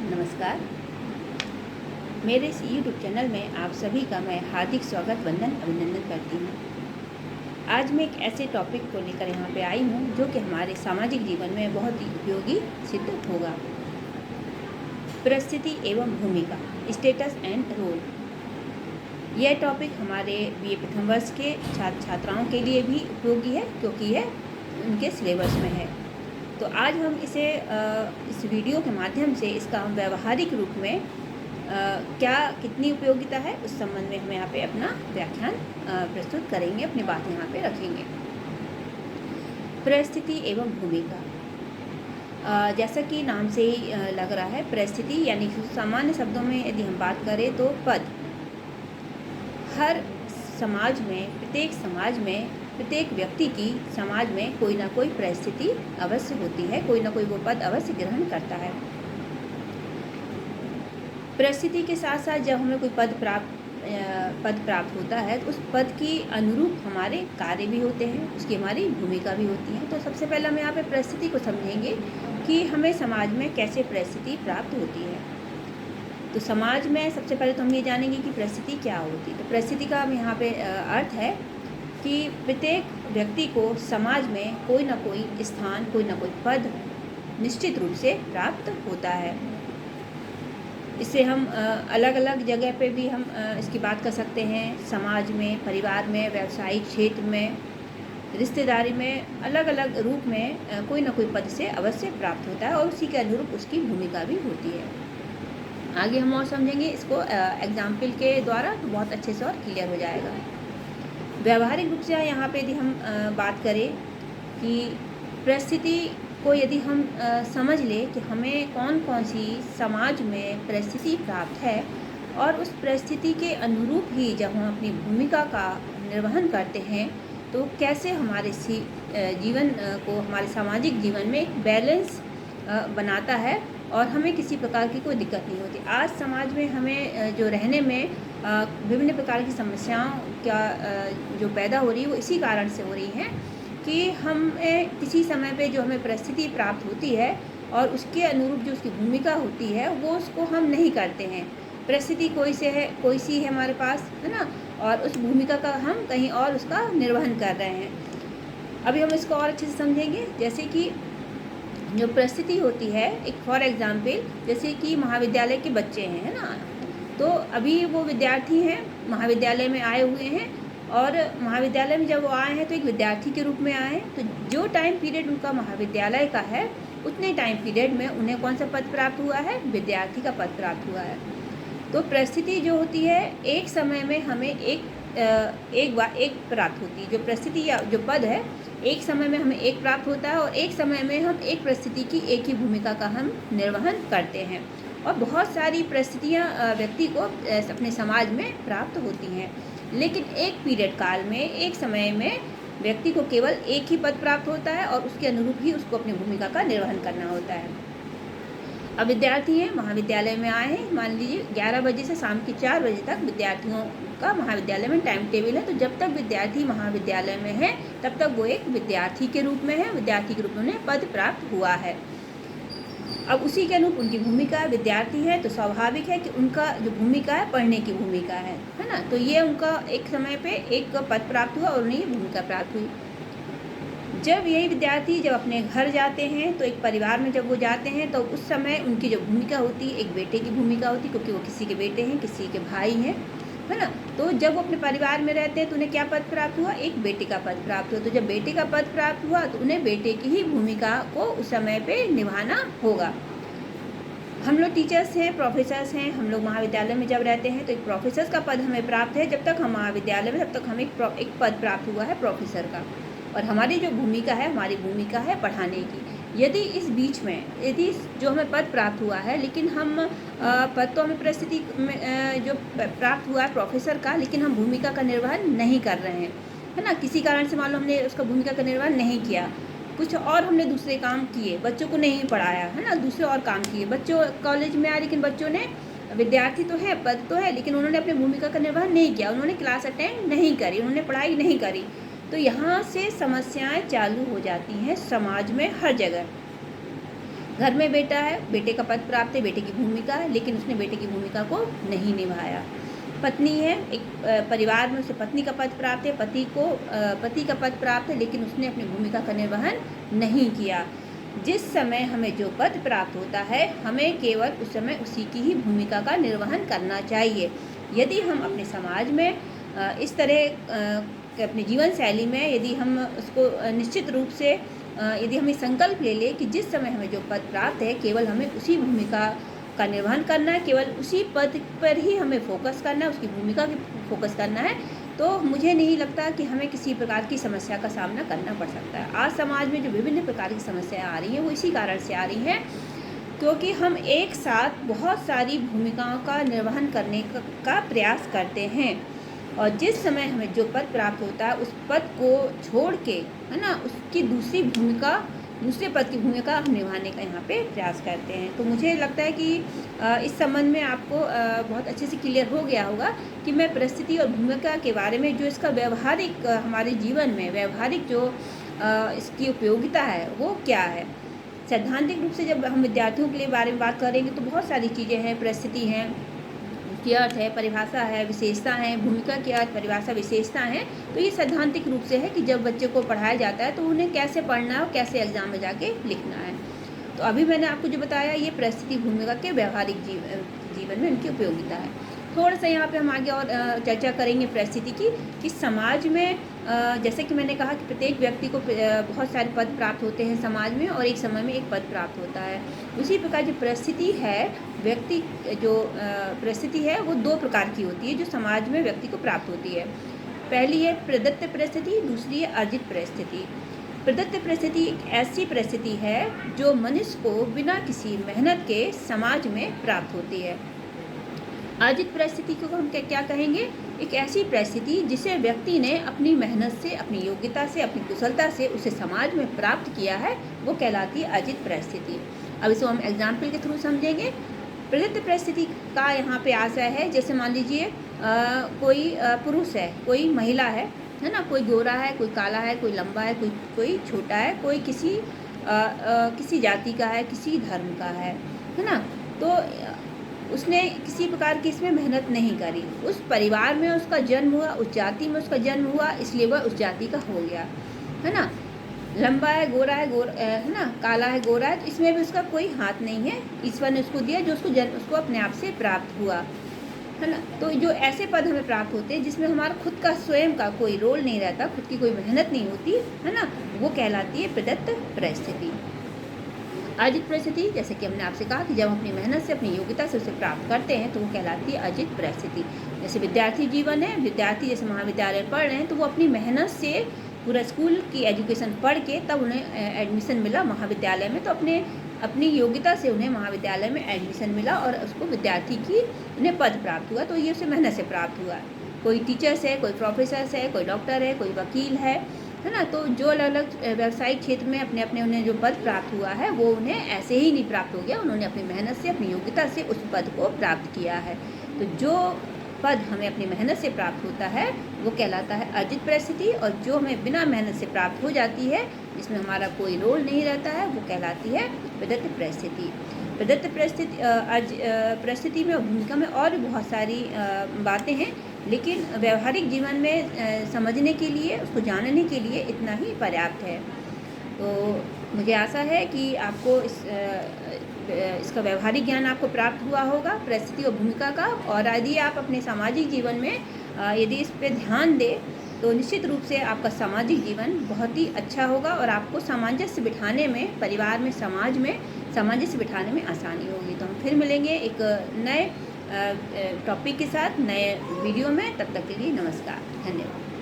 नमस्कार। मेरे इस यूट्यूब चैनल में आप सभी का मैं हार्दिक स्वागत अभिनंदन करती हूँ। आज मैं एक ऐसे टॉपिक को लेकर यहाँ पे आई हूँ जो कि हमारे सामाजिक जीवन में बहुत ही उपयोगी सिद्ध होगा। परिस्थिति एवं भूमिका, स्टेटस एंड रोल। यह टॉपिक हमारे बीए प्रथम वर्ष के छात्र छात्राओं के लिए भी उपयोगी है क्योंकि यह उनके सिलेबस में है। तो आज हम इसे इस वीडियो के माध्यम से इसका हम व्यवहारिक रूप में क्या कितनी उपयोगिता है उस संबंध में हम यहाँ पे अपना व्याख्यान प्रस्तुत करेंगे, अपनी बात यहाँ पे रखेंगे। परिस्थिति एवं भूमिका, जैसा कि नाम से ही लग रहा है, परिस्थिति यानी सामान्य शब्दों में यदि हम बात करें तो पद। हर समाज में, प्रत्येक समाज में, प्रत्येक व्यक्ति की समाज में कोई ना कोई परिस्थिति अवश्य होती है, कोई ना कोई वो पद अवश्य ग्रहण करता है। परिस्थिति के साथ साथ जब हमें कोई पद प्राप्त होता है तो उस पद की अनुरूप हमारे कार्य भी होते हैं, उसकी हमारी भूमिका भी होती है। तो सबसे पहले हम यहाँ पे परिस्थिति को समझेंगे कि हमें समाज में कैसे परिस्थिति प्राप्त होती है। तो समाज में सबसे पहले तो हम ये जानेंगे कि परिस्थिति क्या होती है। तो परिस्थिति का हम यहाँ पे अर्थ है कि प्रत्येक व्यक्ति को समाज में कोई ना कोई स्थान, कोई ना कोई पद निश्चित रूप से प्राप्त होता है। इससे हम अलग अलग जगह पे भी हम इसकी बात कर सकते हैं। समाज में, परिवार में, व्यावसायिक क्षेत्र में, रिश्तेदारी में, अलग अलग रूप में कोई ना कोई पद से अवश्य प्राप्त होता है और उसी के अनुरूप उसकी भूमिका भी होती है। आगे हम और समझेंगे इसको एग्जाम्पल के द्वारा, तो बहुत अच्छे से और क्लियर हो जाएगा। व्यावहारिक रूप से यहाँ पे यदि हम बात करें कि परिस्थिति को यदि हम समझ लें कि हमें कौन कौन सी समाज में परिस्थिति प्राप्त है और उस परिस्थिति के अनुरूप ही जब हम अपनी भूमिका का निर्वहन करते हैं तो कैसे हमारे जीवन को, हमारे सामाजिक जीवन में एक बैलेंस बनाता है और हमें किसी प्रकार की कोई दिक्कत नहीं होती। आज समाज में हमें जो रहने में विभिन्न प्रकार की समस्याओं का जो पैदा हो रही है वो इसी कारण से हो रही हैं कि हमें किसी समय पे जो हमें परिस्थिति प्राप्त होती है और उसके अनुरूप जो उसकी भूमिका होती है वो उसको हम नहीं करते हैं। परिस्थिति कोई सी है हमारे पास, है ना, और उस भूमिका का हम कहीं और उसका निर्वहन कर रहे हैं। अभी हम इसको और अच्छे से समझेंगे। जैसे कि जो परिस्थिति होती है, एक फॉर एग्जाम्पल, जैसे कि महाविद्यालय के बच्चे हैं, है ना, तो अभी वो विद्यार्थी हैं, महाविद्यालय में आए हुए हैं और महाविद्यालय में जब वो आए हैं तो एक विद्यार्थी के रूप में आए हैं। तो जो टाइम पीरियड उनका महाविद्यालय का है उतने टाइम पीरियड में उन्हें कौन सा पद प्राप्त हुआ है? विद्यार्थी का पद प्राप्त हुआ है। तो परिस्थिति जो होती है एक समय में हमें एक प्राप्त होती है। जो परिस्थिति या जो पद है एक समय में हमें एक प्राप्त होता है और एक समय में हम एक परिस्थिति की एक ही भूमिका का हम निर्वहन करते हैं। और बहुत सारी परिस्थितियाँ व्यक्ति को अपने समाज में प्राप्त होती हैं, लेकिन एक पीरियड काल में, एक समय में व्यक्ति को केवल एक ही पद प्राप्त होता है और उसके अनुरूप ही उसको अपनी भूमिका का निर्वहन करना होता है। अब विद्यार्थी हैं, महाविद्यालय में आए हैं, मान लीजिए 11 बजे से शाम के 4 बजे तक विद्यार्थियों का महाविद्यालय में टाइम टेबल है। तो जब तक विद्यार्थी महाविद्यालय में है तब तक वो एक विद्यार्थी के रूप में है, विद्यार्थी के रूप में उन्हें पद प्राप्त हुआ है। अब उसी के अनुरूप उनकी भूमिका, विद्यार्थी है तो स्वाभाविक है कि उनका जो भूमिका है पढ़ने की भूमिका है ना। तो ये उनका एक समय पे एक पद प्राप्त हुआ और उन्हें ये भूमिका प्राप्त हुई। जब यही विद्यार्थी जब अपने घर जाते हैं तो एक परिवार में जब वो जाते हैं तो उस समय उनकी जो भूमिका होती है, एक बेटे की भूमिका होती है, क्योंकि वो किसी के बेटे हैं, किसी के भाई हैं, है ना। तो जब वो अपने परिवार में रहते हैं तो उन्हें क्या पद प्राप्त हुआ? एक बेटे का पद प्राप्त हुआ। तो जब बेटे का पद प्राप्त हुआ तो उन्हें बेटे की ही भूमिका को उस समय पे निभाना होगा। हम लोग टीचर्स हैं, प्रोफेसर्स हैं, हम लोग महाविद्यालय में जब रहते हैं तो एक प्रोफेसर का पद हमें प्राप्त है। जब तक हम महाविद्यालय में, तब तक हमें एक पद प्राप्त हुआ है प्रोफेसर का, और हमारी जो भूमिका है, हमारी भूमिका है पढ़ाने की। यदि इस बीच में जो हमें पद प्राप्त हुआ है, लेकिन हम पद तो हमें परिस्थिति में जो प्राप्त हुआ है प्रोफेसर का, लेकिन हम भूमिका का निर्वहन नहीं कर रहे हैं, है ना। किसी कारण से मान लो हमने उसका भूमिका का निर्वहन नहीं किया, कुछ और हमने दूसरे काम किए, बच्चों को नहीं पढ़ाया, है ना, दूसरे और काम किए। बच्चों कॉलेज में आए लेकिन बच्चों ने, विद्यार्थी तो है, पद तो है, लेकिन उन्होंने अपनी भूमिका का निर्वहन नहीं किया, उन्होंने क्लास अटेंड नहीं करी, उन्होंने पढ़ाई नहीं करी। तो यहाँ से समस्याएं चालू हो जाती हैं समाज में हर जगह। घर में बेटा है, बेटे का पद प्राप्त है, बेटे की भूमिका है, लेकिन उसने बेटे की भूमिका को नहीं निभाया। पत्नी है, एक परिवार में उसे पत्नी का पद प्राप्त है, पति का पद प्राप्त है, लेकिन उसने अपनी भूमिका का निर्वहन नहीं किया। जिस समय हमें जो पद प्राप्त होता है, हमें केवल उस समय उसी की ही भूमिका का निर्वहन करना चाहिए। यदि हम अपने समाज में इस तरह अपनी जीवन शैली में यदि हम उसको निश्चित रूप से यदि हम ये संकल्प ले लें कि जिस समय हमें जो पद प्राप्त है, केवल हमें उसी भूमिका का निर्वहन करना है, केवल उसी पद पर ही हमें फोकस करना है, उसकी भूमिका की फोकस करना है, तो मुझे नहीं लगता कि हमें किसी प्रकार की समस्या का सामना करना पड़ सकता है। आज समाज में जो विभिन्न प्रकार की समस्याएं आ रही हैं, वो इसी कारण से आ रही हैं क्योंकि हम एक साथ बहुत सारी भूमिकाओं का निर्वहन करने का प्रयास करते हैं, और जिस समय हमें जो पद प्राप्त होता है, उस पद को छोड़ के, है ना, उसकी दूसरे पद की भूमिका हम निभाने का यहाँ पे प्रयास करते हैं। तो मुझे लगता है कि इस संबंध में आपको बहुत अच्छे से क्लियर हो गया होगा कि मैं परिस्थिति और भूमिका के बारे में जो इसका व्यवहारिक हमारे जीवन में व्यवहारिक जो इसकी उपयोगिता है वो क्या है। सैद्धांतिक रूप से जब हम विद्यार्थियों के लिए बारे में बात करेंगे तो बहुत सारी चीज़ें हैं, परिस्थिति हैं, की अर्थ है, परिभाषा है, विशेषता है, भूमिका की अर्थ, परिभाषा, विशेषता है। तो ये सैद्धांतिक रूप से है कि जब बच्चे को पढ़ाया जाता है तो उन्हें कैसे पढ़ना है और कैसे एग्जाम में जाके लिखना है। तो अभी मैंने आपको जो बताया ये परिस्थिति भूमिका के व्यवहारिक जीवन में उनकी उपयोगिता है। थोड़ा सा यहाँ पे हम आगे और चर्चा करेंगे परिस्थिति की कि समाज में जैसे कि मैंने कहा कि प्रत्येक व्यक्ति को बहुत सारे पद प्राप्त होते हैं समाज में, और एक समय में एक पद प्राप्त होता है। उसी प्रकार जो परिस्थिति है, व्यक्ति जो परिस्थिति है वो दो प्रकार की होती है जो समाज में व्यक्ति को प्राप्त होती है। पहली है प्रदत्त परिस्थिति, दूसरी है अर्जित परिस्थिति। प्रदत्त परिस्थिति एक ऐसी परिस्थिति है जो मनुष्य को बिना किसी मेहनत के समाज में प्राप्त होती है। अर्जित परिस्थिति को हम क्या कहेंगे? एक ऐसी परिस्थिति जिसे व्यक्ति ने अपनी मेहनत से, अपनी योग्यता से, अपनी कुशलता से उसे समाज में प्राप्त किया है, वो कहलाती है अर्जित परिस्थिति। अब इसको हम एग्जाम्पल के थ्रू समझेंगे। प्रदत्त परिस्थिति का यहाँ पे आशय है, जैसे मान लीजिए कोई पुरुष है, कोई महिला है ना, कोई गोरा है, कोई काला है, कोई लंबा है, कोई छोटा है, कोई किसी जाति का है, किसी धर्म का है ना। तो उसने किसी प्रकार की इसमें मेहनत नहीं करी, उस परिवार में उसका जन्म हुआ, उस जाति में उसका जन्म हुआ, इसलिए वह उस जाति का हो गया, है ना। लंबा है, गोरा है ना, काला है, गोरा है, तो इसमें भी उसका कोई हाथ नहीं है, ईश्वर ने उसको दिया जो उसको अपने आप से प्राप्त हुआ, है ना। तो जो ऐसे पद हमें प्राप्त होते हैं जिसमें हमारा खुद का स्वयं का कोई रोल नहीं रहता, खुद की कोई मेहनत नहीं होती, है ना, वो कहलाती है प्रदत्त परिस्थिति। अर्जित परिस्थिति, जैसे कि हमने आपसे कहा कि जब हम अपनी मेहनत से, अपनी योग्यता से उसे प्राप्त करते हैं तो वो कहलाती है अर्जित परिस्थिति। जैसे विद्यार्थी जीवन है, विद्यार्थी जैसे महाविद्यालय पढ़ रहे हैं तो वो अपनी मेहनत से पूरा स्कूल की एजुकेशन पढ़ के तब उन्हें एडमिशन मिला महाविद्यालय में, तो अपनी योग्यता से उन्हें महाविद्यालय में एडमिशन मिला और उसको विद्यार्थी की उन्हें पद प्राप्त हुआ, तो ये उसे मेहनत से प्राप्त हुआ। कोई टीचर्स है, कोई प्रोफेसर्स है, कोई डॉक्टर है, कोई वकील है ना। तो जो अलग अलग व्यावसायिक क्षेत्र में अपने उन्हें जो पद प्राप्त हुआ है वो उन्हें ऐसे ही नहीं प्राप्त हो गया, उन्होंने अपनी मेहनत से, अपनी योग्यता से उस पद को प्राप्त किया है। तो जो पद हमें अपनी मेहनत से प्राप्त होता है वो कहलाता है अर्जित परिस्थिति, और जो हमें बिना मेहनत से प्राप्त हो जाती है, जिसमें हमारा कोई रोल नहीं रहता है, वो कहलाती है प्रदत्त परिस्थिति। प्रदत्त परिस्थिति में और भूमिका में और भी बहुत सारी बातें हैं, लेकिन व्यवहारिक जीवन में समझने के लिए, उसको जानने के लिए इतना ही पर्याप्त है। तो मुझे आशा है कि आपको इसका व्यवहारिक ज्ञान आपको प्राप्त हुआ होगा परिस्थिति और भूमिका का, और यदि आप अपने सामाजिक जीवन में यदि इस पर ध्यान दें तो निश्चित रूप से आपका सामाजिक जीवन बहुत ही अच्छा होगा और आपको सामंजस्य बिठाने में, परिवार में, समाज में सामंजस्य बिठाने में आसानी होगी। तो हम फिर मिलेंगे एक नए टॉपिक के साथ, नए वीडियो में। तब तक के लिए नमस्कार, धन्यवाद।